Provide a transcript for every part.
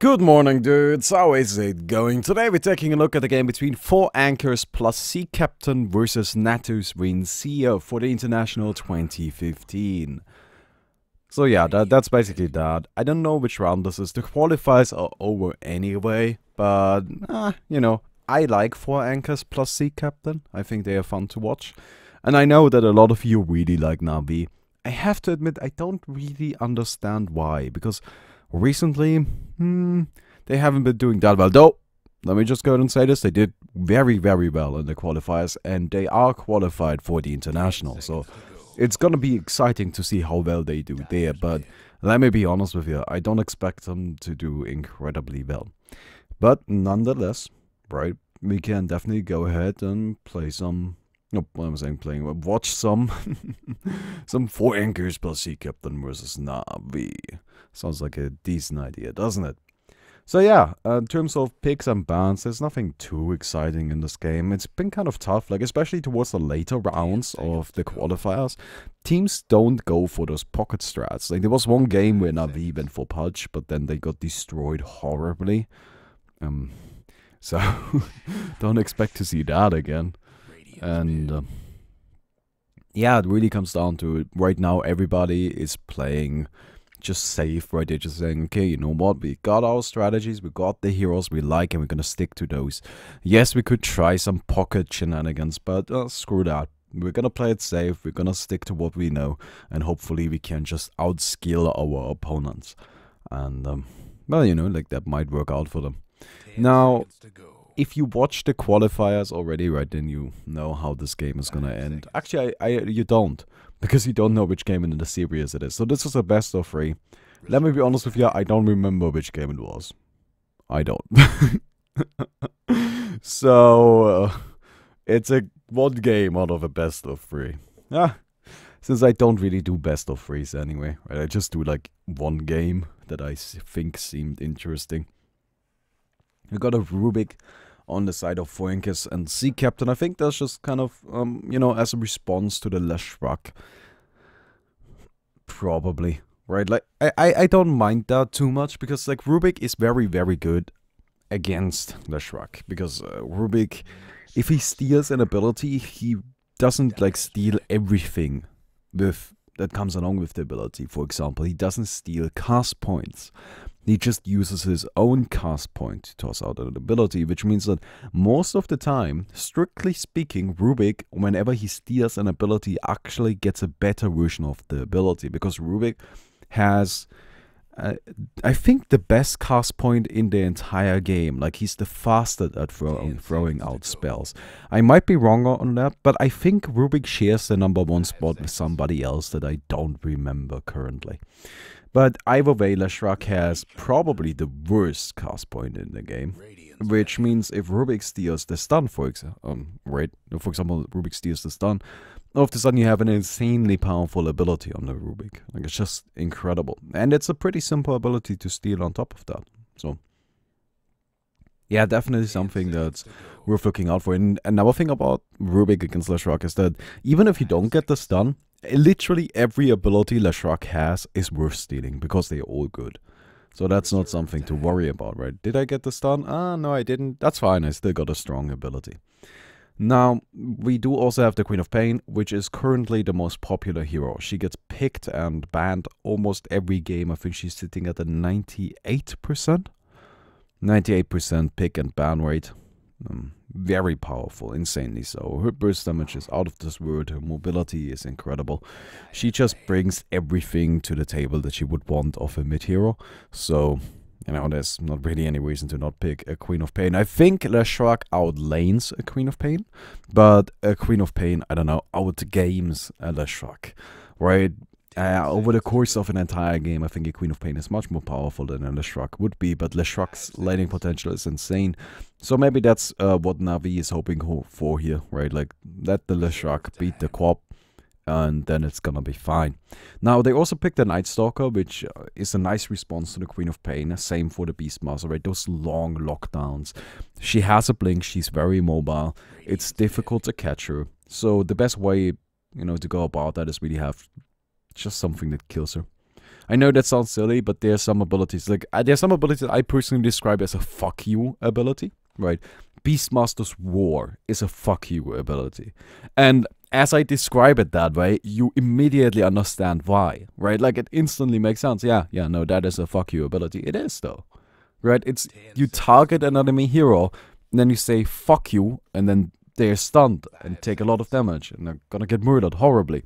Good morning, dudes. How is it going? Today we're taking a look at the game between 4 anchors plus Sea Captain versus Natus Win CEO for the International 2015. So yeah, that's basically that. I don't know which round this is. The qualifiers are over anyway, but you know, I like 4 anchors plus Sea Captain. I think they are fun to watch. And I know that a lot of you really like Navi. I have to admit, I don't really understand why, because recently, they haven't been doing that well. Though, let me just go ahead and say this, they did very, very well in the qualifiers, and they are qualified for the international. So, it's gonna be exciting to see how well they do there, but let me be honest with you, I don't expect them to do incredibly well. But nonetheless, right, we can definitely go ahead and play some... No, what am I saying playing? Watch some... some 4 anchors plus Sea Captain versus Navi. Sounds like a decent idea, doesn't it? So yeah, in terms of picks and bans, there's nothing too exciting in this game. It's been kind of tough, like especially towards the later rounds of the qualifiers. Teams don't go for those pocket strats. Like there was one game where Navi went for Pudge, but then they got destroyed horribly. So don't expect to see that again. And yeah, it really comes down to it. Right now, everybody is playing just safe, right? They're just saying, okay, you know what? We got our strategies, we got the heroes we like, and we're gonna stick to those. Yes, we could try some pocket shenanigans, but screw that. We're gonna play it safe, we're gonna stick to what we know, and hopefully we can just outskill our opponents. And, well, you know, like that might work out for them. Now, if you watch the qualifiers already, right, then you know how this game is gonna end. Actually, you don't, because you don't know which game in the series it is. So this is a best of 3. Let me be honest with you, I don't remember which game it was. I don't. So, it's a 1 game out of a best of 3. Yeah, since I don't really do best of 3s anyway, right? I just do like 1 game that I think seemed interesting. We got a Rubik on the side of 4 anchors and Sea Captain. I think that's just kind of, you know, as a response to the Leshrac. Probably, right? Like, I don't mind that too much, because, like, Rubik is very, very good against Leshrac. Because Rubik, if he steals an ability, he doesn't, like, steal everything that comes along with the ability. For example, he doesn't steal cast points. He just uses his own cast point to toss out an ability, which means that most of the time, strictly speaking, Rubik, whenever he steals an ability, actually gets a better version of the ability, because Rubik has, I think, the best cast point in the entire game. Like, he's the fastest at throwing out spells. I might be wrong on that, but I think Rubik shares the #1 spot with somebody else that I don't remember currently. But either way, Leshrac has probably the worst cast point in the game, which means if Rubik steals the stun, for example, Rubik steals the stun, all of a sudden you have an insanely powerful ability on the Rubik. Like, it's just incredible. And it's a pretty simple ability to steal on top of that. So, yeah, definitely something that's worth looking out for. And another thing about Rubik against Leshrac is that even if you don't get the stun, literally every ability Leshrac has is worth stealing, because they're all good. So that's not something to worry about, right? Did I get the stun? No, I didn't. That's fine, I still got a strong ability. Now, we do also have the Queen of Pain, which is currently the most popular hero. She gets picked and banned almost every game. I think she's sitting at a 98%? 98% pick and ban rate. Very powerful, insanely so. Her burst damage is out of this world, her mobility is incredible. She just brings everything to the table that she would want of a mid-hero. So, you know, there's not really any reason to not pick a Queen of Pain. I think Leshrac outlanes a Queen of Pain, but a Queen of Pain, I don't know, outgames a Leshrac, right? Over the course of an entire game, I think a Queen of Pain is much more powerful than a Leshrac would be, but Leshrac's laning potential is insane. So maybe that's what Navi is hoping for here, right? Like, let the Leshrac beat the Quap, and then it's gonna be fine. Now, they also picked the Night Stalker, which is a nice response to the Queen of Pain. Same for the Beastmaster, right? Those long lockdowns. She has a blink, she's very mobile. It's difficult to catch her. So the best way, you know, to go about that is really have just something that kills her. I know that sounds silly, but there's some abilities, like, there's some abilities I personally describe as a fuck you ability, right? Beastmaster's Roar is a fuck you ability. And as I describe it that way, you immediately understand why, right? Like, it instantly makes sense. Yeah, no, that is a fuck you ability. It is, though, right? It's, you target an enemy hero, and then you say fuck you, and then they're stunned and take a lot of damage, and they're gonna get murdered horribly.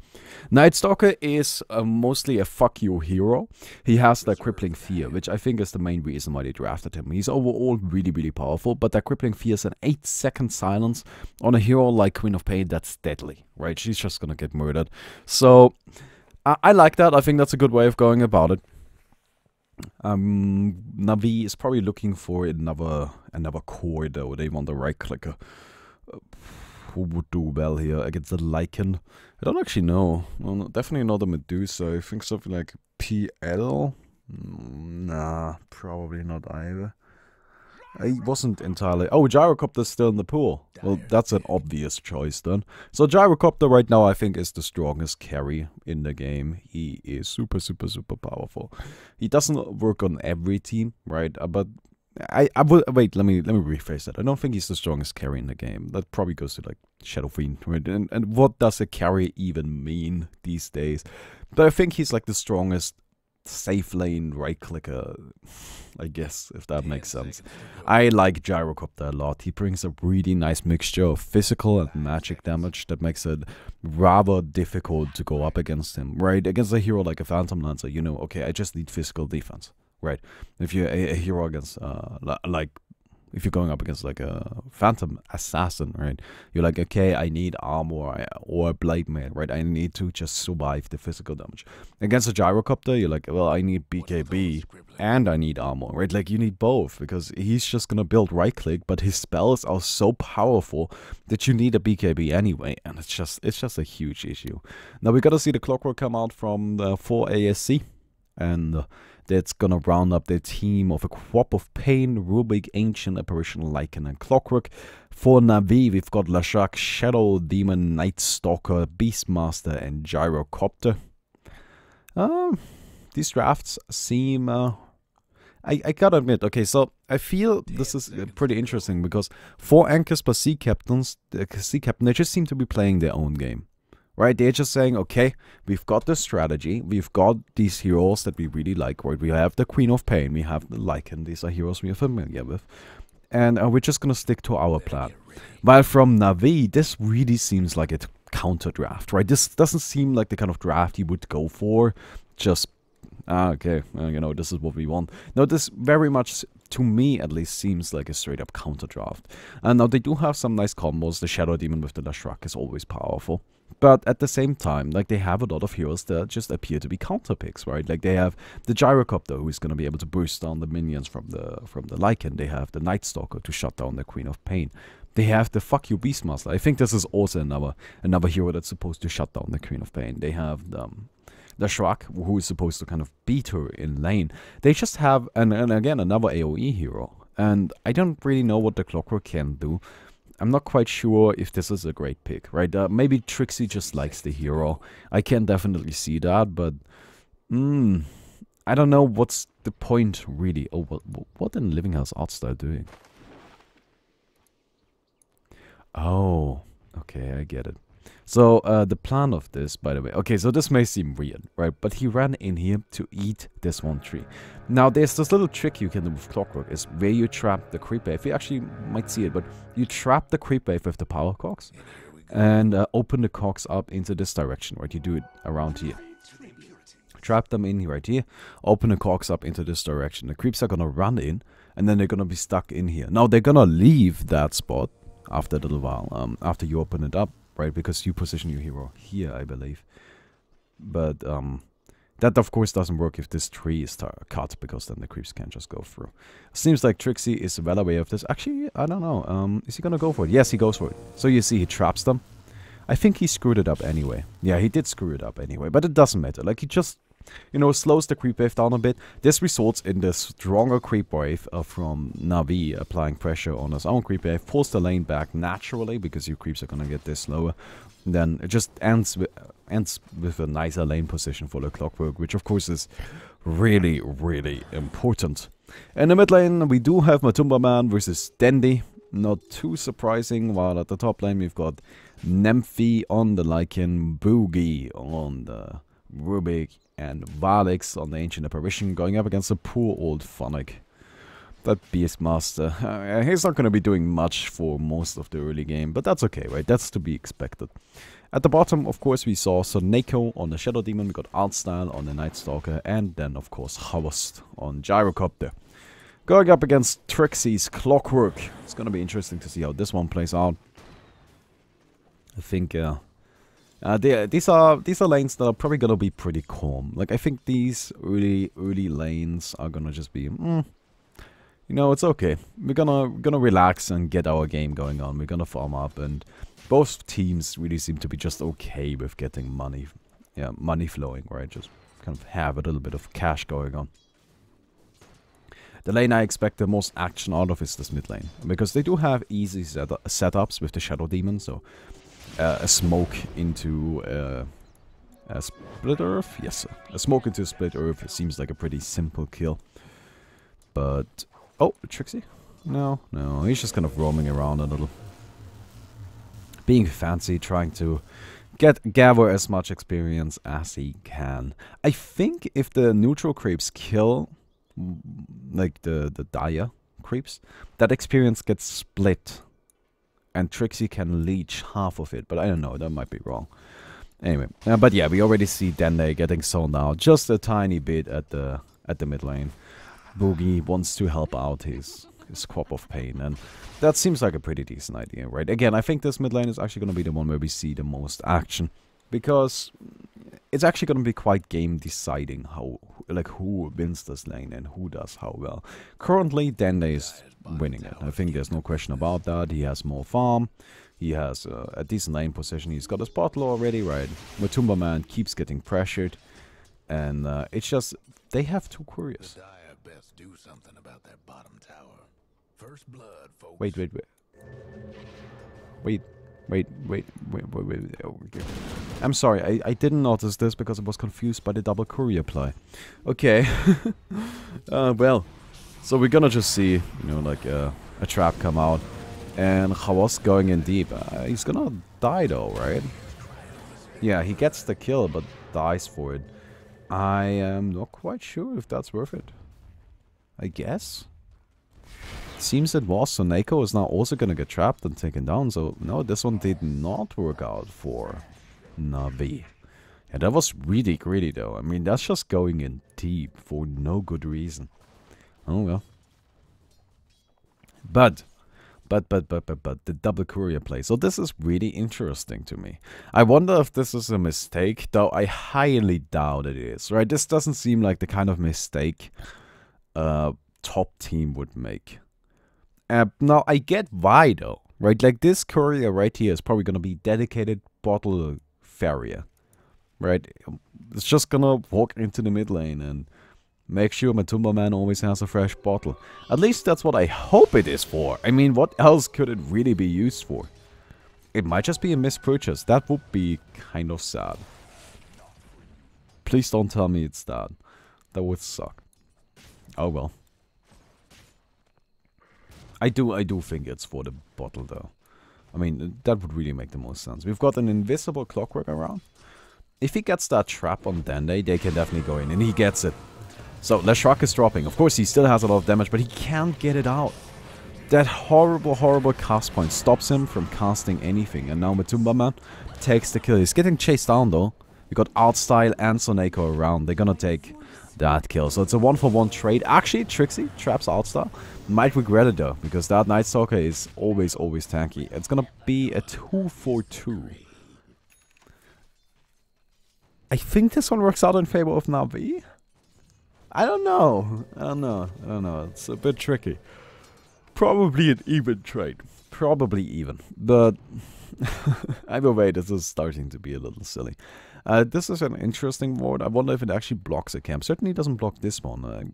Night Stalker is mostly a fuck you hero. He has that crippling fear, which I think is the main reason why they drafted him. He's overall really, really powerful, but that crippling fear is an 8-second silence on a hero like Queen of Pain that's deadly, right? She's just gonna get murdered. So I like that. I think that's a good way of going about it. Navi is probably looking for another core, though. They want a right clicker. Who would do well here against the Lycan? I don't actually know. Well, definitely not a Medusa. I think something like PL? Nah, probably not either. I wasn't entirely... Oh, Gyrocopter's still in the pool. Well, that's an obvious choice then. So Gyrocopter right now I think is the strongest carry in the game. He is super, super, super powerful. He doesn't work on every team, right? But I will... Wait, let me rephrase that. I don't think he's the strongest carry in the game. That probably goes to like Shadow Fiend, right? And what does a carry even mean these days? But I think he's like the strongest safe lane right clicker, I guess, if that makes sense. I like Gyrocopter a lot. He brings a really nice mixture of physical and magic damage that makes it rather difficult to go up against him, right? Against a hero like a Phantom Lancer, you know, okay, I just need physical defense, right? If you're a hero against, like, if you're going up against like a Phantom Assassin, right? You're like, okay, I need armor or Blade Mail, right? I need to just survive the physical damage. Against a Gyrocopter, you're like, well, I need BKB and I need armor, right? Like, you need both because he's just gonna build right click, but his spells are so powerful that you need a BKB anyway, and it's just a huge issue. Now we gotta see the Clockwork come out from the 4 ASC, and that's gonna round up their team of a Quap of Pain, Rubik, Ancient, Apparition, Lycan, and Clockwork. For Navi, we've got Lashak, Shadow Demon, Night Stalker, Beastmaster, and Gyrocopter. These drafts seem... I gotta admit, okay, so I feel this is pretty interesting because 4 anchors per sea captains, they just seem to be playing their own game. Right, they're just saying, okay, we've got the strategy, we've got these heroes that we really like, right? We have the Queen of Pain, we have the Lycan, these are heroes we are familiar with. And we're just gonna stick to our plan. While from Navi, this really seems like a counter draft, right? This doesn't seem like the kind of draft you would go for, just, okay, you know, this is what we want. No, this very much, to me at least, seems like a straight up counter draft. And now they do have some nice combos. The Shadow Demon with the Lashrak is always powerful. But at the same time, like, they have a lot of heroes that just appear to be counter picks, right? Like, they have the Gyrocopter, who's going to be able to burst down the minions from the Lycan. They have the Night Stalker to shut down the Queen of Pain. They have the Fuck You Beastmaster. I think this is also another hero that's supposed to shut down the Queen of Pain. They have the Shrek, who is supposed to kind of beat her in lane. They just have, and again, another AoE hero. And I don't really know what the Clockwork can do. I'm not quite sure if this is a great pick, right? Maybe Trixie just likes the hero. I can definitely see that, but I don't know what's the point, really. Oh, what in Living Hell's Art Style doing? Oh, okay, I get it. So, the plan of this, by the way... Okay, so this may seem weird, right? But he ran in here to eat this one tree. Now, there's this little trick you can do with Clockwork, is where you trap the creep wave. You actually might see it, but you trap the creep wave with the power cogs and open the cogs up into this direction, right? You do it around here. Trap them in right here, open the cogs up into this direction. The creeps are gonna run in, and then they're gonna be stuck in here. Now, they're gonna leave that spot after a little while, after you open it up. Right, because you position your hero here, I believe. But that of course doesn't work if this tree is cut, because then the creeps can't just go through. Seems like Trixie is well aware of this. Actually, I don't know. Is he gonna go for it? Yes, he goes for it. So you see, he traps them. I think he screwed it up anyway. Yeah, he did screw it up anyway, but it doesn't matter. Like, he just you know, slows the creep wave down a bit. This results in the stronger creep wave from Na'Vi applying pressure on his own creep wave, pulls the lane back naturally because your creeps are gonna get this slower. Then it just ends with a nicer lane position for the Clockwork, which of course is really, really important. In the mid lane, we do have Matumba Man versus Dendi. Not too surprising, while at the top lane we've got Nemphi on the Lycan, Boogie on the Rubik, and Valix on the Ancient Apparition, going up against the poor old Phonic. That Beastmaster, he's not going to be doing much for most of the early game, but that's okay, right? That's to be expected. At the bottom, of course, we saw Soneko on the Shadow Demon, we got Artstyle on the Night Stalker, and then, of course, Howast on Gyrocopter. Going up against Trixie's Clockwork. It's going to be interesting to see how this one plays out. I think these are lanes that are probably going to be pretty calm. Like, I think these early lanes are going to just be, you know, it's okay. We're gonna relax and get our game going on. We're gonna farm up, and both teams really seem to be just okay with getting money. Yeah, money flowing, right? Just kind of have a little bit of cash going on. The lane I expect the most action out of is this mid lane, because they do have easy setups with the Shadow Demon, so a smoke into a Split Earth? Yes, sir. A smoke into Split Earth seems like a pretty simple kill. But, oh, Trixie? No, he's just kind of roaming around a little. Being fancy, trying to gather as much experience as he can. I think if the neutral creeps kill, like the dire creeps, that experience gets split. And Trixie can leech half of it, but I don't know, that might be wrong. Anyway, but yeah, we already see Dende getting zoned out just a tiny bit at the mid lane. Boogie wants to help out his crop of pain, and that seems like a pretty decent idea, right? Again, I think this mid lane is actually going to be the one where we see the most action, because it's actually going to be quite game deciding how, like, who wins this lane and who does how well. Currently, Dende is winning it. I think there's no question about that. He has more farm. He has a decent lane position. He's got his bottle already, right? Matumba Man keeps getting pressured, and it's just they have two couriers. Do something about that bottom tower. First blood, folks. Wait. Okay. I'm sorry, I didn't notice this because I was confused by the double courier play. Okay. Well, so we're gonna just see, you know, like a trap come out, and Hawas going in deep. He's gonna die though, right? Yeah, he gets the kill, but dies for it. I am not quite sure if that's worth it. I guess. Seems it was, so Neko is now also gonna get trapped and taken down, so no, this one did not work out for Na'Vi. Yeah, that was really greedy though. I mean, that's just going in deep for no good reason. Oh well. But the double courier play. So this is really interesting to me. I wonder if this is a mistake, though I highly doubt it is, right? This doesn't seem like the kind of mistake top team would make. Now, I get why, though, right? Like, this courier right here is probably going to be dedicated bottle farrier, right? It's just going to walk into the mid lane and make sure Matumba Man always has a fresh bottle. At least that's what I hope it is for. I mean, what else could it really be used for? It might just be a mispurchase. That would be kind of sad. Please don't tell me it's that. That would suck. Oh well. I do think it's for the bottle though. I mean, that would really make the most sense. We've got an invisible Clockwork around. If he gets that trap on Dende, they can definitely go in, and he gets it. So, Leshrac is dropping. Of course, he still has a lot of damage, but he can't get it out. That horrible cast point stops him from casting anything, and now Matumba Man takes the kill. He's getting chased down though. We got Artstyle and Soneko around. They're gonna take that kill. So it's a 1-for-1 trade. Actually, Trixie traps Artstyle. Might regret it though, because that Night Stalker is always tanky. It's gonna be a 2-for-2. I think this one works out in favor of Na'Vi. I don't know. It's a bit tricky. Probably an even trade. Probably even. But either way, this is starting to be a little silly. This is an interesting ward. I wonder if it actually blocks a camp. Certainly doesn't block this one.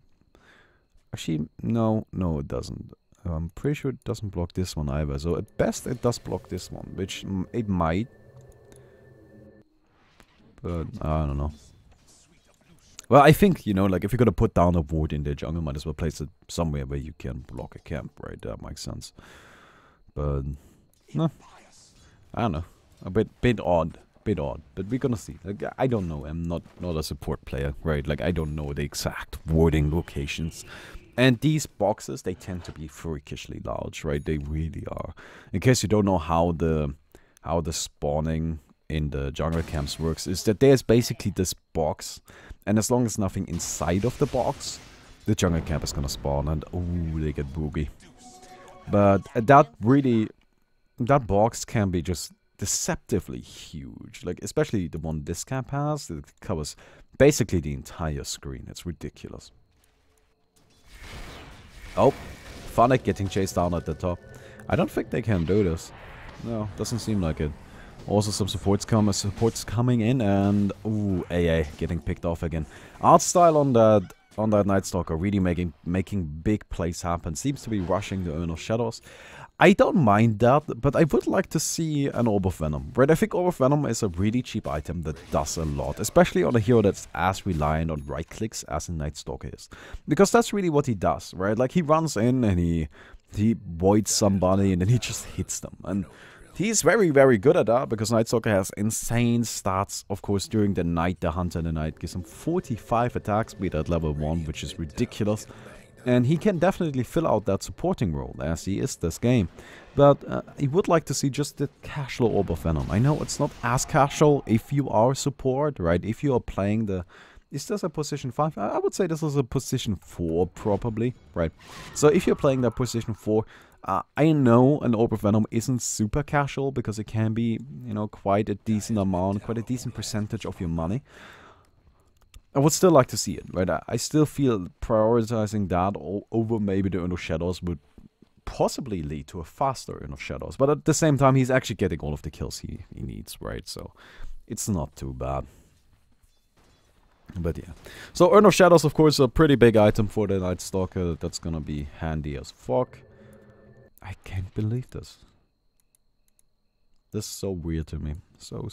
Actually, no, it doesn't. I'm pretty sure it doesn't block this one either. So at best, it does block this one, which it might. But I don't know. Well, I think, you know, like if you're gonna put down a ward in the jungle, might as well place it somewhere where you can block a camp, right? That makes sense. But no, I don't know. A bit odd. But we're gonna see. Like, I don't know. I'm not a support player, right? Like, I don't know the exact warding locations. And these boxes, they tend to be freakishly large, right? They really are. In case you don't know how the spawning in the jungle camps works, is that there's basically this box, and as long as nothing inside of the box, the jungle camp is gonna spawn, and oh, they get boogie. But that box can be just deceptively huge, like especially the one this camp has. It covers basically the entire screen. It's ridiculous. Oh, Funnick getting chased down at the top. I don't think they can do this. No, doesn't seem like it. Also some supports coming in, and ooh, AA getting picked off again. Art style on that Night Stalker really making big plays happen. Seems to be rushing the Urn of Shadows. I don't mind that, but I would like to see an Orb of Venom, right? I think Orb of Venom is a really cheap item that does a lot, especially on a hero that's as reliant on right clicks as a Night Stalker is. Because that's really what he does, right? Like, he runs in and he voids somebody and then he just hits them. And he's very, very good at that, because Night Stalker has insane stats. Of course, during the night, the Hunter in the Night gives him 45 attack speed at level 1, which is ridiculous. And he can definitely fill out that supporting role, as he is this game. But I would like to see just the casual Orb of Venom. I know it's not as casual if you are support, right? If you are playing the... Is this a position 5? I would say this is a position 4, probably, right? So if you're playing that position 4... I know an Orb of Venom isn't super casual, because it can be, you know, quite a decent amount, quite a decent percentage of your money. I would still like to see it, right? I still feel prioritizing that over maybe the Urn of Shadows would possibly lead to a faster Urn of Shadows. But at the same time, he's actually getting all of the kills he needs, right? So it's not too bad. But yeah. So Urn of Shadows, of course, a pretty big item for the Night Stalker. That's gonna be handy as fuck. I can't believe this. This is so weird to me. So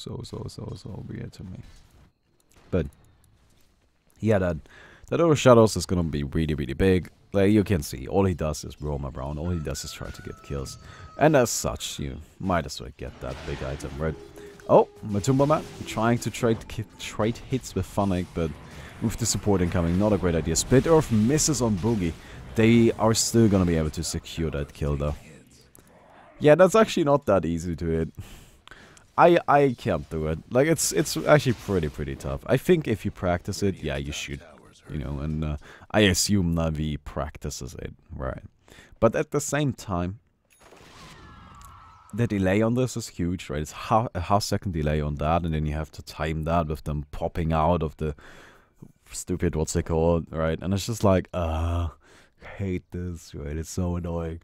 weird to me. But yeah, that Urn of Shadows is gonna be really, really big. Like you can see, all he does is roam around. All he does is try to get kills. And as such, you might as well get that big item, right? Oh, Matumba Man trying to trade hits with Funnick, but with the support incoming, not a great idea. Split Earth misses on Boogie. They are still gonna be able to secure that kill though. Yeah, that's actually not that easy to hit. I can't do it. Like, it's actually pretty tough. I think if you practice it, yeah, you should, you know, and I assume Navi practices it, right? But at the same time, the delay on this is huge, right? It's a half-second delay on that, and then you have to time that with them popping out of the stupid, what's it called, right? And it's just like, I hate this, right? It's so annoying.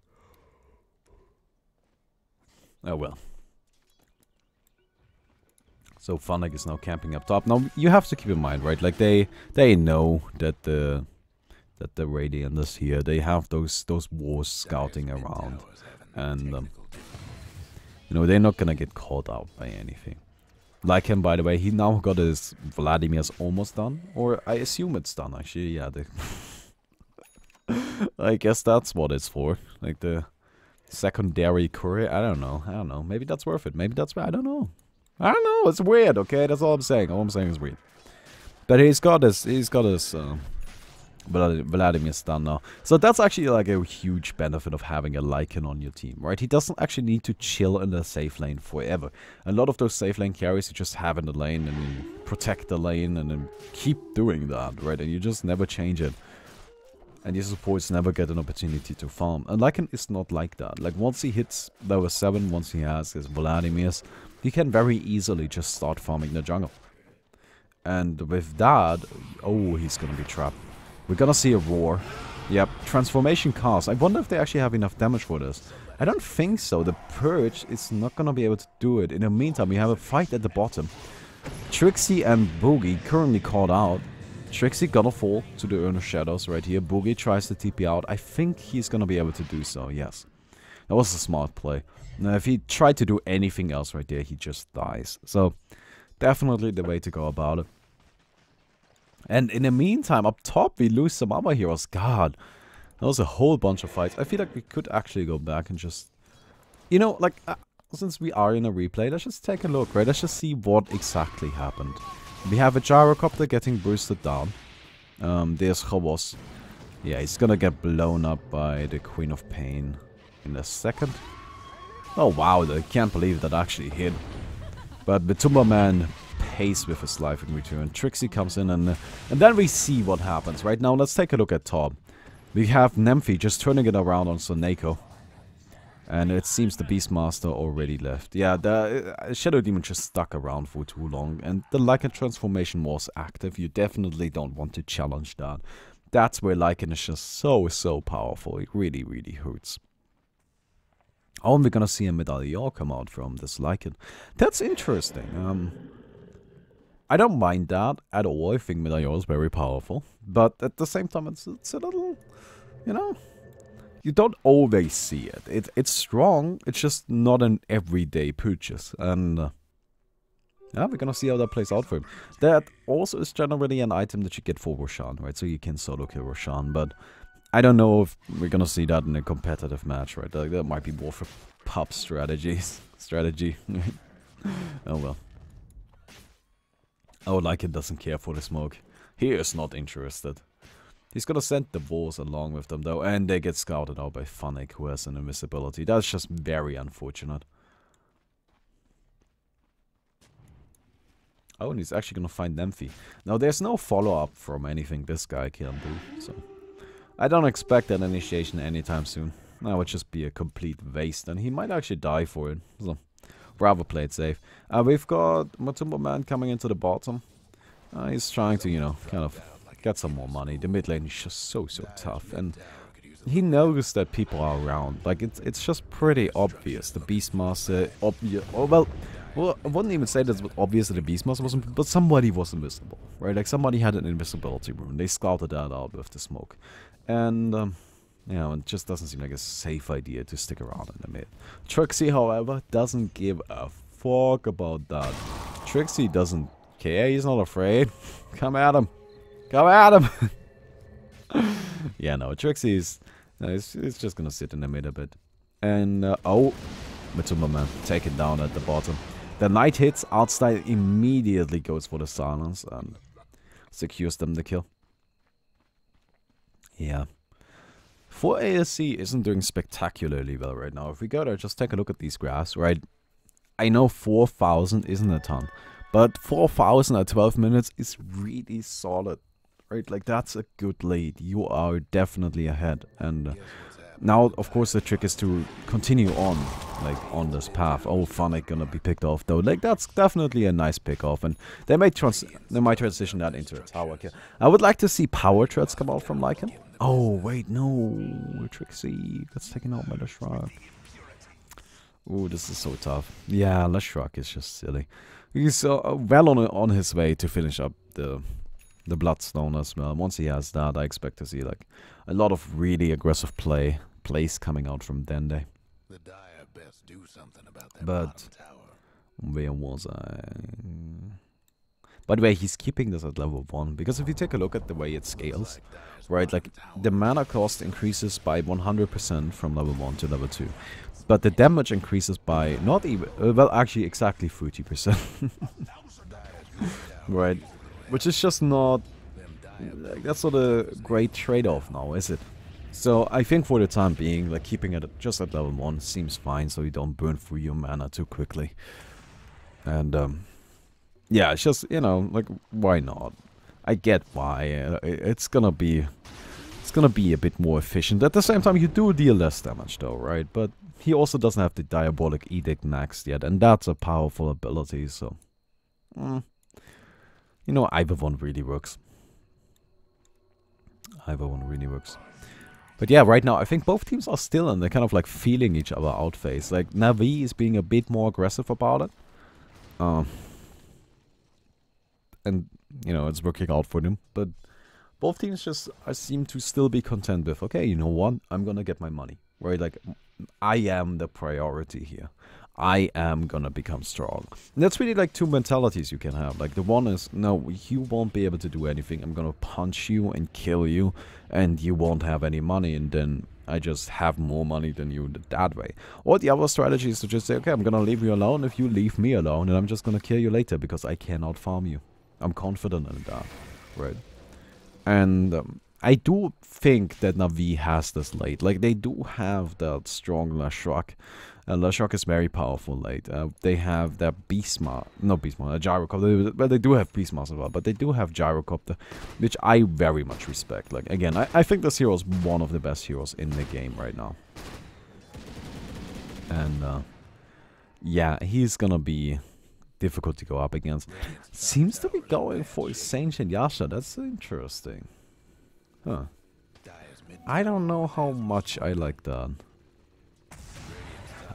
Oh well. So Funnick is now camping up top. Now you have to keep in mind, right? Like they know that the Radiant is here. They have those wars scouting around, and you know, they're not gonna get caught out by anything. Like him, by the way, he now got his Vladimir's almost done, or I assume it's done actually. Yeah, I guess that's what it's for. Like the secondary courier. I don't know. Maybe that's worth it. Maybe that's I don't know. It's weird, okay? That's all I'm saying. All I'm saying is weird. But he's got his Vladimir's done now. So that's actually like a huge benefit of having a Lycan on your team, right? He doesn't actually need to chill in the safe lane forever. A lot of those safe lane carries you just have in the lane and you protect the lane and then keep doing that, right? And you just never change it. And your supports never get an opportunity to farm. And Lycan is not like that. Like once he hits level 7, once he has his Vladimir's, he can very easily just start farming the jungle. And with that, oh, he's gonna be trapped. We're gonna see a roar. Yep, transformation cast. I wonder if they actually have enough damage for this. I don't think so. The Purge is not gonna be able to do it. In the meantime, we have a fight at the bottom. Trixie and Boogie currently caught out. Trixie gonna fall to the Urn of Shadows right here. Boogie tries to TP out. I think he's gonna be able to do so, yes. That was a smart play. Now, if he tried to do anything else right there, he just dies. So, definitely the way to go about it. And in the meantime, up top, we lose some other heroes. God, that was a whole bunch of fights. I feel like we could actually go back and just... You know, like, since we are in a replay, let's just take a look, right? Let's just see what exactly happened. We have a gyrocopter getting boosted down. There's Chobos. Yeah, he's gonna get blown up by the Queen of Pain in a second. Oh wow, I can't believe that actually hit. But the Tumberman pays with his life in return. Trixie comes in and then we see what happens. Right now, let's take a look at top. We have Nymphy just turning it around on Soneko. And it seems the Beastmaster already left. Yeah, the Shadow Demon just stuck around for too long. And the Lycan transformation was active. You definitely don't want to challenge that. That's where Lycan is just so powerful. It really, really hurts. Oh, and we're gonna see a Medallion come out from this Lycan. That's interesting. I don't mind that at all. I think Medallion is very powerful. But at the same time, it's a little, you know... You don't always see it. It's strong, it's just not an everyday purchase. And yeah, we're gonna see how that plays out for him. That also is generally an item that you get for Roshan, right? So you can solo kill Roshan, but I don't know if we're gonna see that in a competitive match, right? That might be more for pub strategy. Oh well. Oh, Lycan doesn't care for the smoke. He is not interested. He's gonna send the Boars along with them though, and they get scouted out by Funnick, who has an invisibility. That's just very unfortunate. Oh, and he's actually gonna find Nymphy. Now, there's no follow-up from anything this guy can do, so... I don't expect that initiation anytime soon. That would just be a complete waste, and he might actually die for it. So, rather play it safe. We've got Matumbo Man coming into the bottom. He's trying to, you know, kind of... get some more money. The mid lane is just so tough, and he knows that people are around. Like it's just pretty obvious. The Beastmaster, well, I wouldn't even say that it's obvious that the Beastmaster wasn't, but somebody was invisible, right? Like somebody had an invisibility rune. They scouted that out with the smoke, and you know, it just doesn't seem like a safe idea to stick around in the mid. Trixie, however, doesn't give a fuck about that. Trixie doesn't care. He's not afraid. Come at him. Come at him! Yeah, no, Trixie is... it's just gonna sit in the mid a bit. And, oh, Matumba Man taken down at the bottom. The Knight hits, Outstyle immediately goes for the silence and secures them the kill. Yeah. 4 ASC isn't doing spectacularly well right now. If we go there, just take a look at these graphs, right? I know 4,000 isn't a ton, but 4,000 at 12 minutes is really solid. Right, like that's a good lead. You are definitely ahead, and now, of course, the trick is to continue on, like on this path. Oh, Funnick gonna be picked off though. Like that's definitely a nice pick off, and they might transition that into a tower kill. I would like to see power treads come out from Lycan. Oh wait, no, Trixie gets taken out by the Shrug. Oh, this is so tough. Yeah, Leshrac is just silly. He's well on his way to finish up the Bloodstone as well. Once he has that, I expect to see like a lot of really aggressive plays coming out from Dende. The Dire best do something about that But tower. where was I? By the way, he's keeping this at level 1 because if you take a look at the way it scales, right, like the mana cost increases by 100% from level 1 to level 2. But the damage increases by not even, well, actually exactly 30%. Right. Which is just not, like, that's not a great trade-off now, is it? So I think for the time being, like keeping it just at level 1 seems fine, so you don't burn through your mana too quickly. And yeah, it's just, you know, like why not? I get why. It's gonna be a bit more efficient. At the same time, you do deal less damage though, right? But he also doesn't have the Diabolic Edict next yet, and that's a powerful ability. So. You know, either one really works. Either one really works. But yeah, right now, I think both teams are still in the kind of like feeling each other out phase. Like, Na'Vi is being a bit more aggressive about it. and you know it's working out for them. But both teams just seem to still be content with, okay, you know what, I'm gonna get my money, right? Like, I am the priority here. I am gonna become strong. And that's really like two mentalities you can have. Like the one is, no, you won't be able to do anything. I'm gonna punch you and kill you, and you won't have any money, and then I just have more money than you that way. Or the other strategy is to just say, okay, I'm gonna leave you alone if you leave me alone, and I'm just gonna kill you later because I cannot farm you. I'm confident in that, right? And I do think that Na'Vi has this late. Like, they do have that strong Leshrac. Leshrac is very powerful late. They have that Beastmaster, not Beastmaster, Gyrocopter. Well, they do have Beastmaster as well, but they do have Gyrocopter, which I very much respect. Like, again, I think this hero is one of the best heroes in the game right now. And, yeah, he's gonna be difficult to go up against. Seems to be going for Ancient Yasha. That's interesting. Huh. I don't know how much I like that.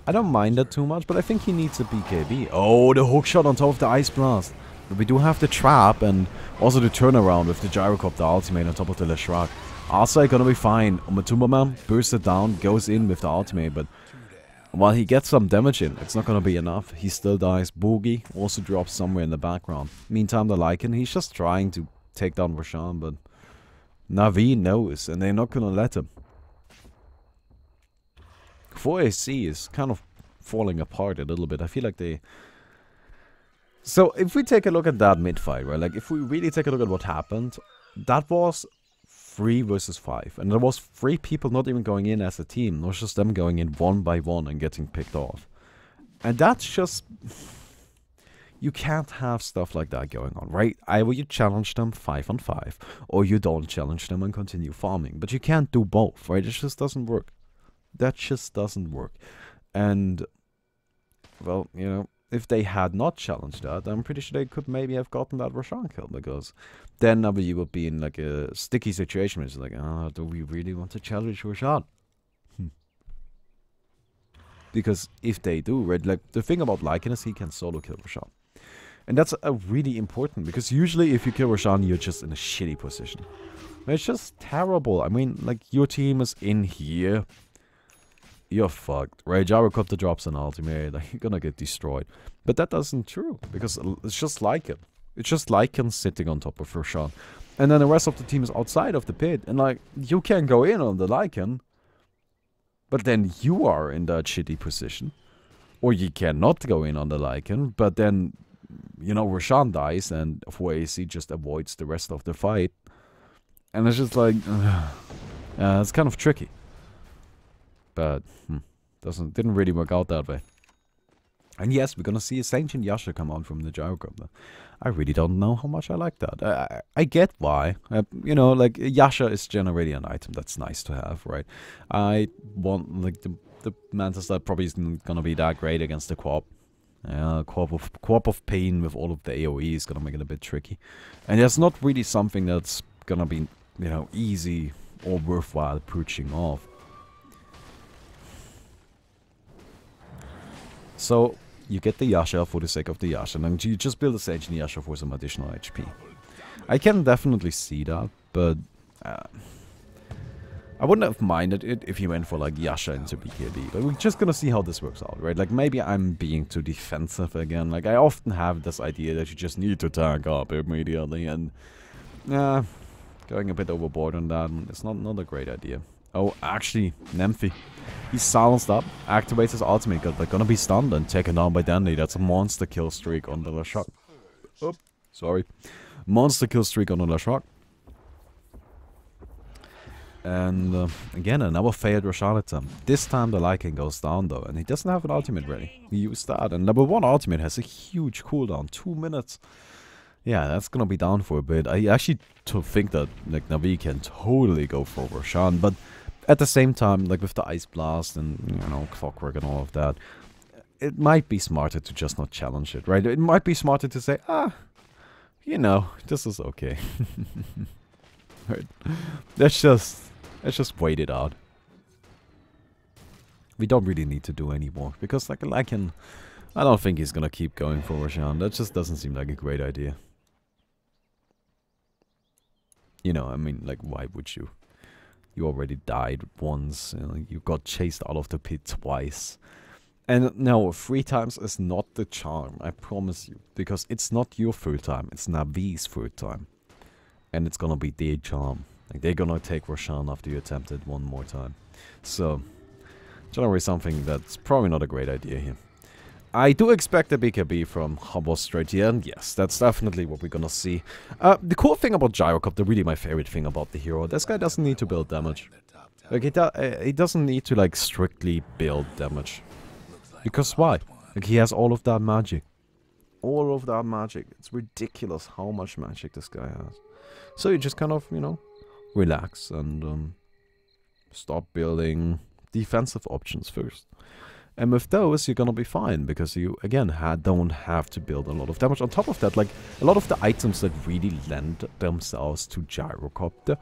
I don't mind that too much, but I think he needs a BKB. Oh, the hookshot on top of the Ice Blast. But we do have the trap and also the turnaround with the Gyrocopter ultimate on top of the Leshrac. Asai gonna be fine. Matumbaman bursts it down, goes in with the ultimate, but while he gets some damage in, it's not gonna be enough. He still dies. Boogie also drops somewhere in the background. Meantime, the Lycan, he's just trying to take down Roshan, but Na'Vi knows, and they're not gonna let him. 4AC is kind of falling apart a little bit. I feel like they... So, if we take a look at that mid-fight, right? Like, if we really take a look at what happened, that was 3 versus 5. And there was 3 people not even going in as a team. It was just them going in one by one and getting picked off. And that's just... You can't have stuff like that going on, right? Either you challenge them 5 on 5, or you don't challenge them and continue farming. But you can't do both, right? It just doesn't work. That just doesn't work. And, well, you know, if they had not challenged that, I'm pretty sure they could maybe have gotten that Roshan kill, because then you would be in like a sticky situation where it's like, oh, do we really want to challenge Roshan? Because if they do, right, like the thing about Lycan is he can solo kill Roshan. And that's really important, because usually if you kill Roshan, you're just in a shitty position. It's just terrible. I mean, like, your team is in here. You're fucked, right? Gyrocopter drops an ultimate, like, you're gonna get destroyed. But that isn't true, because it's just Lycan. It's just Lycan sitting on top of Roshan. And then the rest of the team is outside of the pit, and like, you can go in on the Lycan, but then you are in that shitty position. Or you cannot go in on the Lycan, but then, you know, Roshan dies, and 4AC just avoids the rest of the fight. And it's just like, it's kind of tricky. But didn't really work out that way. And yes, we're gonna see a Ancient Yasha come out from the Gyrocopter. I really don't know how much I like that. I get why. You know, like, Yasha is generally an item that's nice to have, right? I want, like, the Mantis that probably isn't gonna be that great against the Quap. Co-op of Pain with all of the AoE is gonna make it a bit tricky. And there's not really something that's gonna be, you know, easy or worthwhile purchasing off. So, you get the Yasha for the sake of the Yasha, and you just build a Sage in Yasha for some additional HP. I can definitely see that, but I wouldn't have minded it if he went for, like, Yasha into BKB. But we're just gonna see how this works out, right? Like, maybe I'm being too defensive again. Like, I often have this idea that you just need to tank up immediately, and going a bit overboard on that, it's not a great idea. Oh, actually, Nemphy. He's silenced up, activates his ultimate, they're gonna be stunned and taken down by Dandy. That's a monster kill streak on the Leshrac. Oh, sorry. Monster kill streak on the Leshrac. And again, another failed Roshan attempt. This time the Lycan goes down though, and he doesn't have an ultimate ready. He used that, and level 1 ultimate has a huge cooldown, 2 minutes. Yeah, that's gonna be down for a bit. I actually think that, like, Na'Vi can totally go for Roshan, but at the same time, like, with the Ice Blast and, you know, Clockwork and all of that, it might be smarter to just not challenge it, right? It might be smarter to say, you know, this is okay. Right. Let's just wait it out. We don't really need to do any more, because, like, I don't think he's gonna keep going for Roshan. That just doesn't seem like a great idea. You know, I mean, like, why would you? You already died once. You know, you got chased out of the pit twice. And no, 3 times is not the charm, I promise you. Because it's not your third time, it's Navi's third time. And it's gonna be their charm. Like, they're gonna take Roshan after you attempt it one more time. So, generally something that's probably not a great idea here. I do expect a BKB from Habos straight here, and yes, that's definitely what we're gonna see. The cool thing about Gyrocop, really my favorite thing about the hero, this guy doesn't need to build damage. Like, he doesn't need to, like, strictly build damage. Because why? Like, he has all of that magic. All of that magic. It's ridiculous how much magic this guy has. So you just kind of, you know, relax and start building defensive options first. And with those, you're gonna be fine, because you, again, don't have to build a lot of damage. On top of that, like, a lot of the items that really lend themselves to Gyrocopter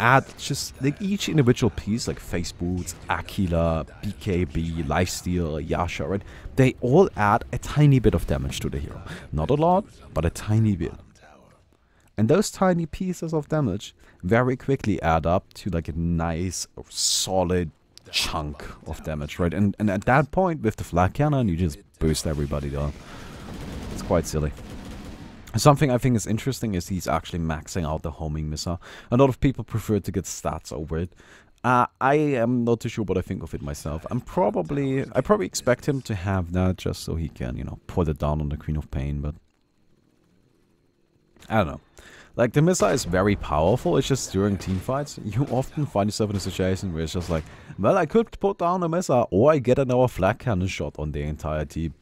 add just, like, each individual piece, like Face Boots, Aquila, BKB, Lifesteal, Yasha, right? They all add a tiny bit of damage to the hero. Not a lot, but a tiny bit. And those tiny pieces of damage very quickly add up to, like, a nice, solid chunk of damage, right? And at that point, with the flag cannon, you just boost everybody down. It's quite silly. Something I think is interesting is he's actually maxing out the homing missile. A lot of people prefer to get stats over it. I am not too sure what I think of it myself. I probably expect him to have that just so he can, you know, put it down on the Queen of Pain, but I don't know. Like, the missile is very powerful, it's just during teamfights, you often find yourself in a situation where it's just like, well, I could put down a missile, or I get another flag cannon shot on the entire team.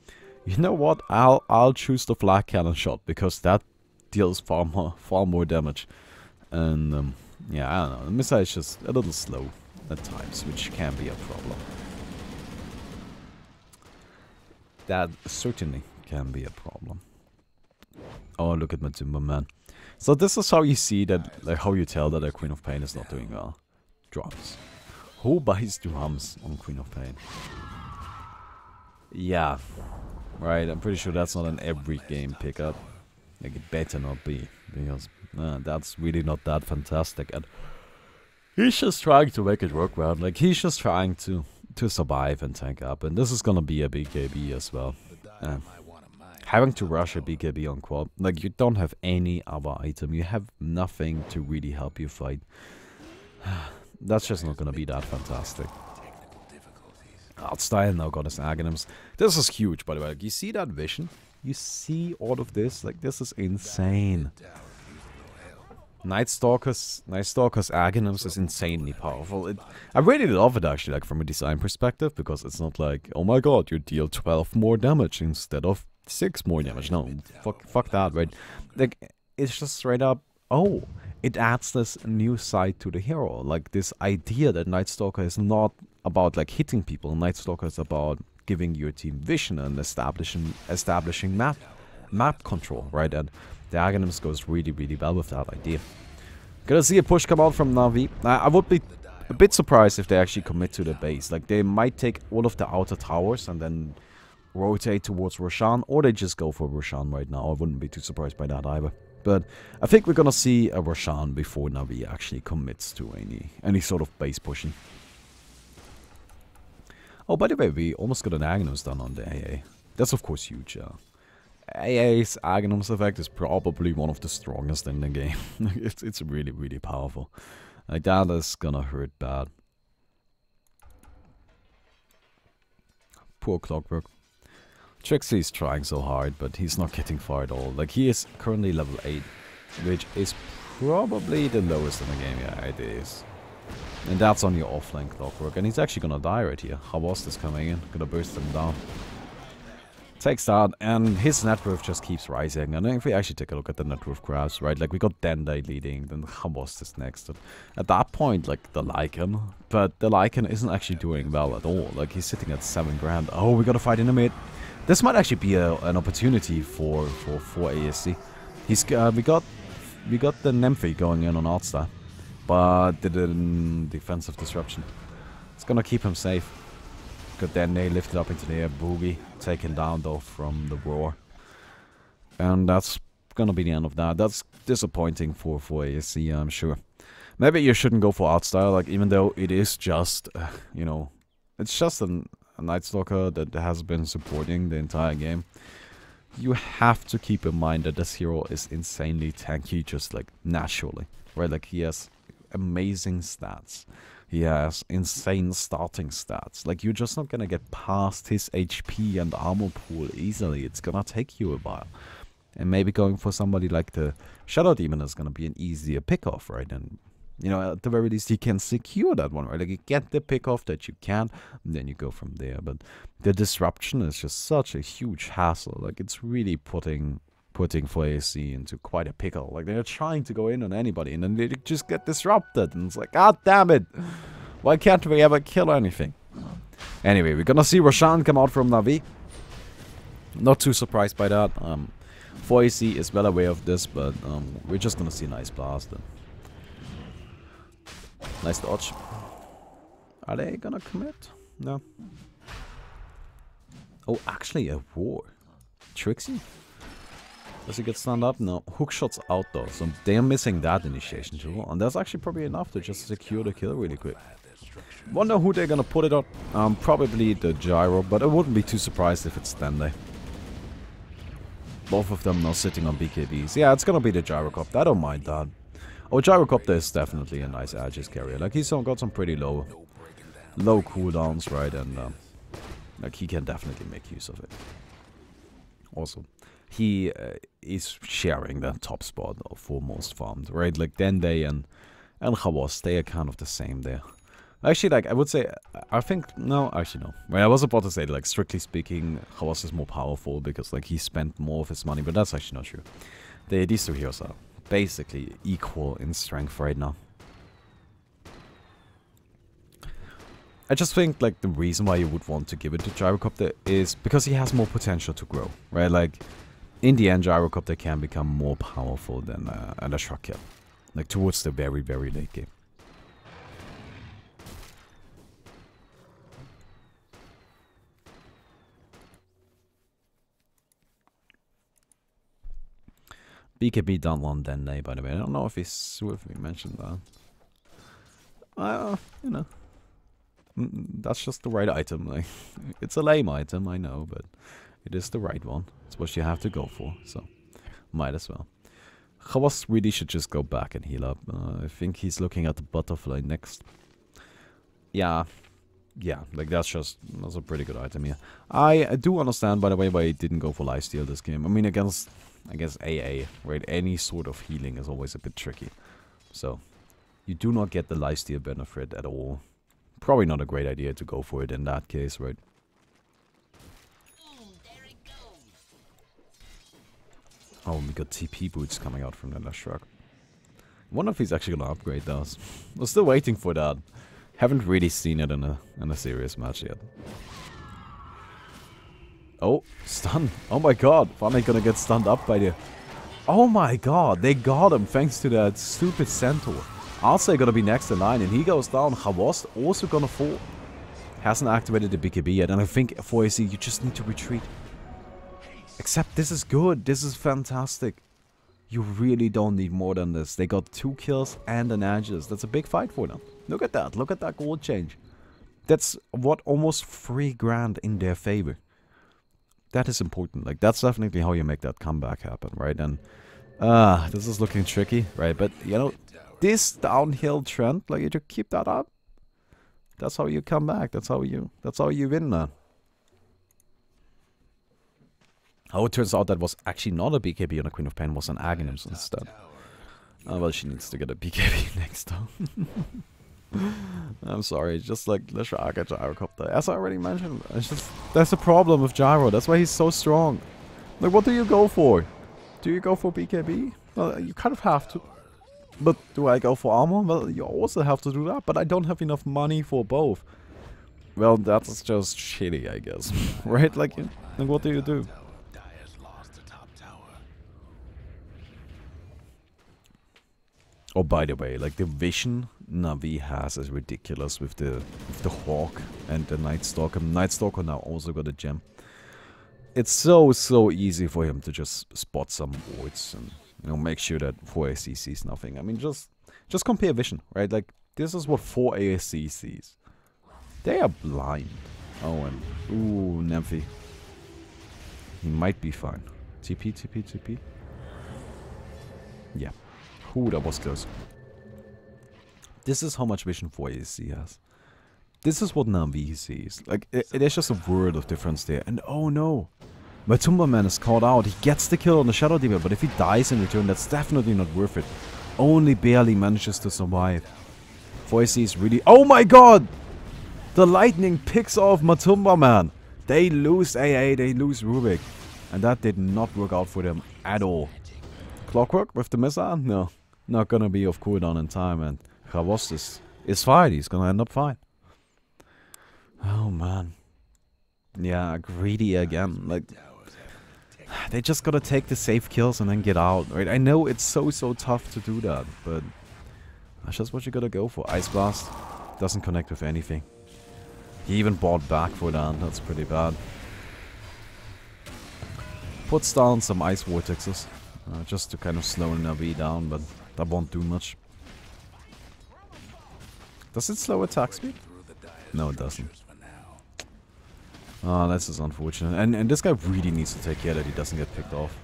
You know what, I'll choose the flag cannon shot, because that deals far more damage. And, yeah, I don't know, the missile is just a little slow at times, which can be a problem. That certainly can be a problem. Oh, look at Matumba, man. So this is how you see that, like, how you tell that a Queen of Pain is not doing well. Drums. Who buys drums on Queen of Pain? Yeah. Right, I'm pretty sure that's not an every game pickup. Like, it better not be. Because that's really not that fantastic. And he's just trying to make it work well. Like, he's just trying to survive and tank up. And this is gonna be a BKB as well. Having to rush a BKB on quad, like, you don't have any other item, you have nothing to really help you fight. That's just not gonna be that fantastic. Artstyle now got his Aghanims. This is huge, by the way. Like, you see that vision? You see all of this? Like, this is insane. Night Stalker's Aghanims is insanely powerful. I really love it, actually, like, from a design perspective, because it's not like, oh my god, you deal 12 more damage instead of 6 more damage. No, fuck that, right? Like, it's just straight up, oh, it adds this new side to the hero. Like, this idea that Night Stalker is not about, like, hitting people. Night Stalker is about giving your team vision and establishing map control, right? And the Aghanims goes really, really well with that idea. Gonna see a push come out from Na'Vi. I would be a bit surprised if they actually commit to the base. Like, they might take all of the outer towers and then rotate towards Roshan, or they just go for Roshan right now. I wouldn't be too surprised by that either. But I think we're gonna see a Roshan before Na'Vi actually commits to any sort of base pushing. Oh, by the way, we almost got an Aghanims done on the AA. That's of course huge. AA's Aghanims effect is probably one of the strongest in the game. it's really, really powerful. Like, that is gonna hurt bad. Poor Clockwork. Trixie's trying so hard, but he's not getting far at all. Like, he is currently level 8, which is probably the lowest in the game. Yeah, it is. And that's on your offlane Clockwork, and he's actually gonna die right here. Havost is coming in, gonna burst him down. Takes that, and his net worth just keeps rising. And if we actually take a look at the net worth graphs, right, like, we got Dendai leading, then Havost is next. And at that point, like, the Lycan, but the Lycan isn't actually doing well at all. Like, he's sitting at 7 grand. Oh, we gotta fight in the mid. This might actually be an opportunity for ASC. We got the Nymphy going in on Artstar, but the defensive disruption. It's gonna keep him safe. Got Dende lifted up into the air, Boogie taken down though from the roar, and that's gonna be the end of that. That's disappointing for ASC, I'm sure. Maybe you shouldn't go for art style, like, even though it is just, you know, it's just a Night Stalker that has been supporting the entire game. You have to keep in mind that this hero is insanely tanky, just like naturally, right? Like, he has amazing stats. He has insane starting stats. Like, you're just not gonna get past his HP and armor pool easily. It's gonna take you a while. And maybe going for somebody like the Shadow Demon is gonna be an easier pick-off, right? And, you know, at the very least, he can secure that one, right? Like, you get the pick-off that you can, and then you go from there. But the disruption is just such a huge hassle. Like, it's really putting for ASC into quite a pickle. Like, they're trying to go in on anybody, and then they just get disrupted. And it's like, God damn it! Why can't we ever kill anything? Anyway, we're gonna see Roshan come out from Na'Vi. Not too surprised by that. 4AC is well aware of this, but we're just gonna see a nice blast. Nice dodge. Are they gonna commit? No. Oh, actually a war. Trixie? Does he get stunned up? No. Hookshot's out though, so they're missing that initiation too. And that's actually probably enough to just secure the kill really quick. Wonder who they're gonna put it on. Probably the Gyro, but I wouldn't be too surprised if it's Stanley. Both of them now sitting on BKBs. Yeah, it's gonna be the Gyrocopter. I don't mind that. Oh, Gyrocopter is definitely a nice Aegis carrier. Like, he's got some pretty low cooldowns, right? And like, he can definitely make use of it. Also, he is sharing that top spot for most farmed, right? Like, Dende and Khawas, they are kind of the same there. Actually, like, I would say, I think, no, actually no. Right, I was about to say, like, strictly speaking, Khawas is more powerful because, like, he spent more of his money, but that's actually not true. These two heroes are basically equal in strength right now. I just think, like, the reason why you would want to give it to Gyrocopter is because he has more potential to grow, right? Like, in the end, Gyrocopter can become more powerful than a Shroud, like, towards the very, very late game. BKB down one Dende, by the way. I don't know if we mentioned that. You know. That's just the right item. Like, it's a lame item, I know, but it is the right one. It's what you have to go for, so might as well. Khawas really should just go back and heal up. I think he's looking at the butterfly next. Yeah, like, that's a pretty good item here. I do understand, by the way, why he didn't go for lifesteal this game. I mean, against AA, right? Any sort of healing is always a bit tricky. So, you do not get the lifesteal benefit at all. Probably not a great idea to go for it in that case, right? Oh, we got TP boots coming out from the Lashrak. Wonder if he's actually gonna upgrade those. We're still waiting for that. Haven't really seen it in a serious match yet. Oh, stun. Oh my god. Finally gonna get stunned up by the... Oh my god. They got him thanks to that stupid Centaur. Arcee gonna be next in line and he goes down. Khawas also gonna fall. Hasn't activated the BKB yet. And I think for AC you just need to retreat. Except this is good. This is fantastic. You really don't need more than this. They got 2 kills and an Aegis. That's a big fight for them. Look at that. Look at that gold change. That's what, almost 3 grand in their favor. That is important. Like, that's definitely how you make that comeback happen, right? And this is looking tricky, right? But you know, this downhill trend, like, you just keep that up. That's how you come back. That's how you win, man. Oh, it turns out that was actually not a BKB on a Queen of Pain, was an Aghanim's instead. Well, she needs to get a BKB next time. I'm sorry, just like the Gyrocopter. As I already mentioned, it's just, that's the problem with Gyro. That's why he's so strong. Like, what do you go for? Do you go for BKB? Well, you kind of have to. But do I go for armor? Well, you also have to do that, but I don't have enough money for both. Well, that's just shitty, I guess. Right? Like what do you do? Oh, by the way, like, the vision Na'Vi has is ridiculous with the Hawk and the Night Stalker. Night Stalker now also got a gem. it's so easy for him to just spot some wards and, you know, make sure that 4AC sees nothing. I mean, just compare vision, right? Like, this is what 4AC sees. They are blind. Oh, and ooh, Nymphy. He might be fine. TP, TP, TP. Yeah. Ooh, that was close. This is how much vision 4AC has. This is what Navi sees. Like, there's just a world of difference there. And oh no. Matumba Man is caught out. He gets the kill on the Shadow Demon, but if he dies in return, that's definitely not worth it. Only barely manages to survive. 4AC is really... Oh my god! The lightning picks off Matumba Man. They lose AA, they lose Rubik. And that did not work out for them at all. Clockwork with the missile? No. Not gonna be off cooldown in time, and Kravos is fine. He's gonna end up fine. Oh man. Yeah, greedy again. Like, they just gotta take the safe kills and then get out, right? I know it's so tough to do that, but that's just what you gotta go for. Ice Blast doesn't connect with anything. He even bought back for that. That's pretty bad. Puts down some Ice Vortexes just to kind of slow Navi down, but that won't do much. Does it slow attack speed? No, it doesn't. Oh, this is unfortunate. And this guy really needs to take care that he doesn't get picked off.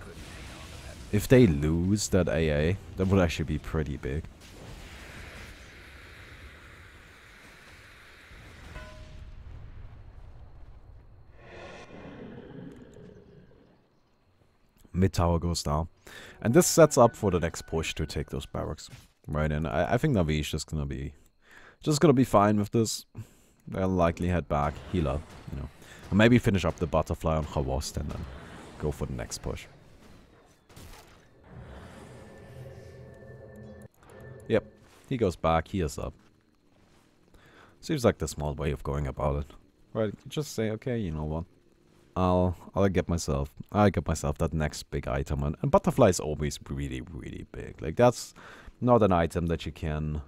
If they lose that AA, that would actually be pretty big. Mid tower goes down. And this sets up for the next push to take those barracks. Right, and I think Navi is just gonna be fine with this. They'll likely head back, heal up, you know. Or maybe finish up the butterfly on Khavost and then go for the next push. Yep, he goes back, he is up. Seems like the smart way of going about it. Right, just say, okay, you know what? I'll get myself that next big item, and butterfly is always really big. Like, that's not an item that you can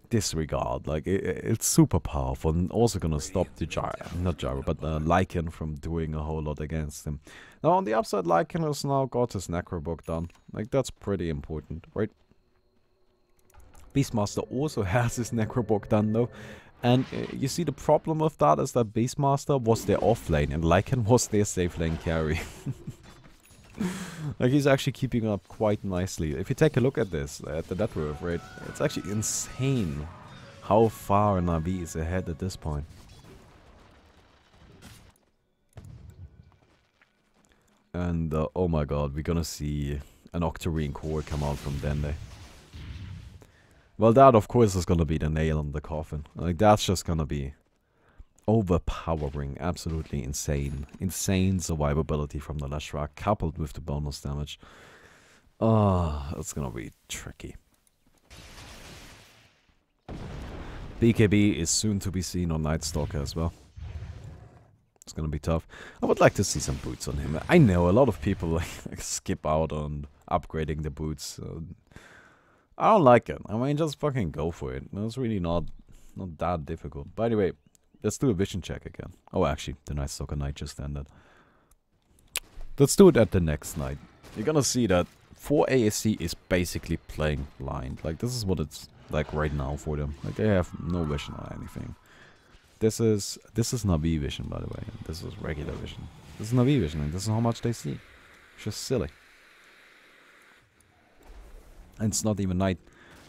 disregard. Like, it's super powerful and also gonna stop the Lycan from doing a whole lot against him. Now on the upside, Lycan has now got his Necrobook done. Like, that's pretty important, right? Beastmaster also has his Necrobook done though. And you see, the problem with that is that Beastmaster was their off lane and Lycan was their safe lane carry. Like, he's actually keeping up quite nicely. If you take a look at this, at the net worth, right, it's actually insane how far Navi is ahead at this point. And oh my god, we're gonna see an Octarine core come out from Dende. Well, that of course is gonna be the nail on the coffin. Like, that's just gonna be overpowering, absolutely insane survivability from the Leshrac, coupled with the bonus damage. It's gonna be tricky. BKB is soon to be seen on Night Stalker as well. It's gonna be tough. I would like to see some boots on him. I know a lot of people like skip out on upgrading the boots. I don't like it. I mean, just fucking go for it. It's really not that difficult. By the way, let's do a vision check again. Oh, actually, the Night Stalker night just ended. Let's do it at the next night. You're gonna see that 4 ASC is basically playing blind. Like, this is what it's like right now for them. Like, they have no vision or anything. This is Navi vision, by the way. And this is regular vision. This is Navi vision, and this is how much they see. It's just silly. And it's not even night.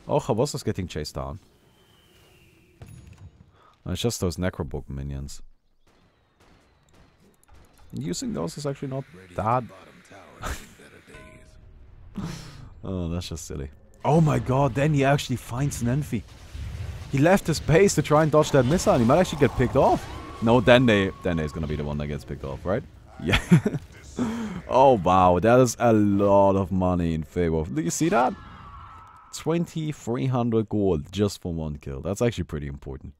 Oh, Khavost is getting chased down. And it's just those Necrobook minions. And using those is actually not that... Oh, that's just silly. Oh my god, then he actually finds Nenfi. He left his base to try and dodge that missile, and he might actually get picked off. No, Dende is gonna be the one that gets picked off, right? Yeah. Oh wow, that is a lot of money in favor of... Do you see that? 2,300 gold just for one kill. That's actually pretty important.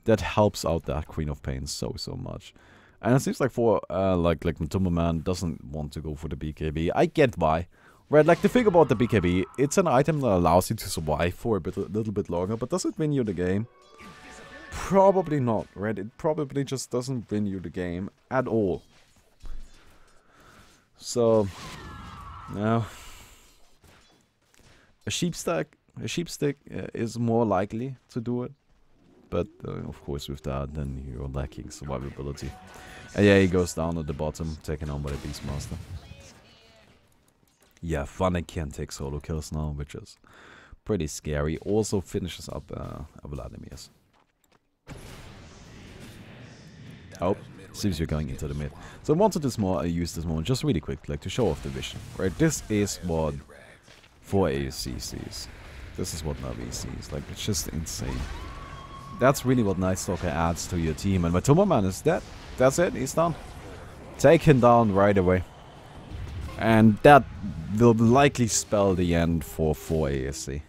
That helps out that Queen of Pain so much. And it seems like for like Matumba Man doesn't want to go for the BKB. I get why. Right, like, the thing about the BKB, it's an item that allows you to survive for a little bit longer, but does it win you the game? Probably not, right? It probably just doesn't win you the game at all. So, now a sheepstick is more likely to do it, but of course with that, then you're lacking survivability. And yeah, he goes down at the bottom, taken on by the Beastmaster. Yeah, Funny can take solo kills now, which is pretty scary. Also finishes up Vladimir's. Oh, seems you're going into the mid. So I wanted this more, I used this moment just really quick, like to show off the vision. Right, this is what 4ASC sees. This is what Navi sees. Like, it's just insane. That's really what Night Stalker adds to your team. And Tomberman is dead. That's it, he's done. Take him down right away. And that will likely spell the end for 4ASC.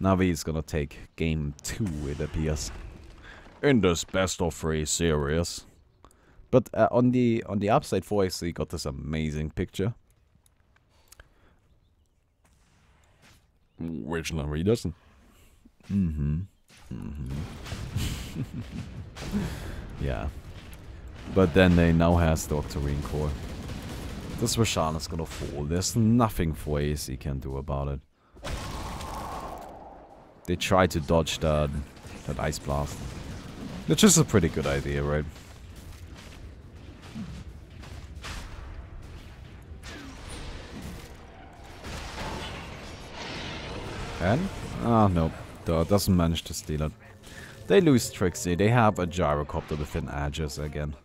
Navi is gonna take game 2, it appears, in this best of 3 series. But on the upside, 4ASC got this amazing picture, which Navi doesn't. Yeah. But then they now has Doctorine Core. This Roshan is gonna fall. There's nothing 4ASC can do about it. They try to dodge that Ice Blast. Which is a pretty good idea, right? And? Ah, no. Doesn't manage to steal it. They lose Trixie. They have a gyrocopter within edges again.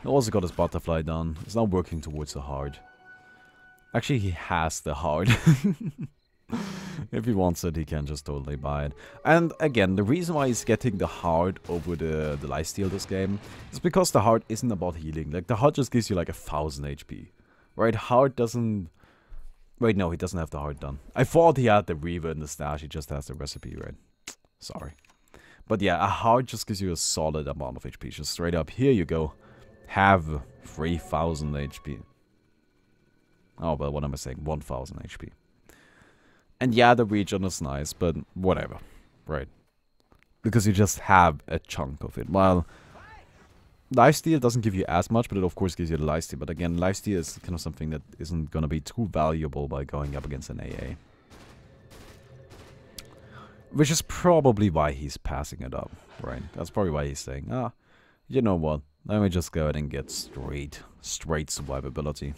He also got his butterfly done. He's now working towards the heart. Actually, he has the heart. If he wants it, he can just totally buy it. And again, the reason why he's getting the heart over the lifesteal this game is because the heart isn't about healing. Like, the heart just gives you like 1000 HP. Right? Heart doesn't... Wait, no, he doesn't have the heart done. I thought he had the Reaver in the stash. He just has the recipe, right? Sorry. But yeah, a heart just gives you a solid amount of HP. Just straight up, here you go. Have 3000 HP. Oh, well, what am I saying? 1000 HP. And yeah, the region is nice, but whatever. Right. Because you just have a chunk of it. While lifesteal doesn't give you as much, but it of course gives you the lifesteal. But again, lifesteal is kind of something that isn't going to be too valuable by going up against an AA. Which is probably why he's passing it up, right? That's probably why he's saying, ah, you know what? Let me just go ahead and get straight survivability.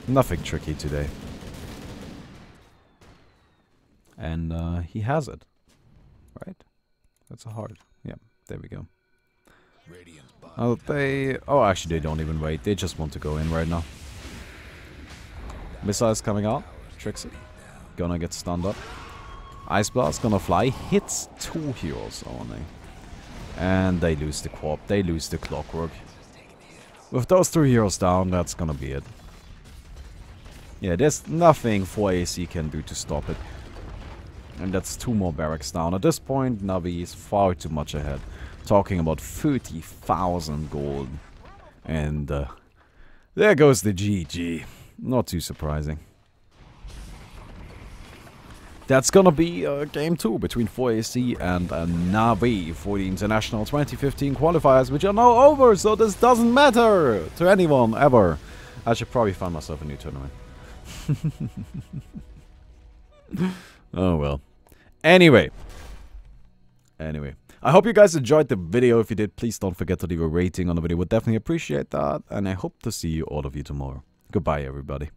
Nothing tricky today. And he has it, right? That's a heart. Yeah, there we go. Oh, oh, actually, they don't even wait. They just want to go in right now. Missiles coming out. Trixie. Gonna get stunned up. Ice Blast gonna fly. Hits 2 heroes only. And they lose the Quap. They lose the Clockwork. With those 2 heroes down, that's gonna be it. Yeah, there's nothing 4AC can do to stop it. And that's 2 more barracks down. At this point, Navi is far too much ahead. Talking about 30,000 gold. And there goes the GG. Not too surprising. That's gonna be game 2 between 4AC and Navi for the International 2015 qualifiers, which are now over, so this doesn't matter to anyone ever. I should probably find myself a new tournament. Oh well. Anyway, I hope you guys enjoyed the video. If you did, please don't forget to leave a rating on the video. Would definitely appreciate that. And I hope to see you all of you tomorrow. Goodbye, everybody.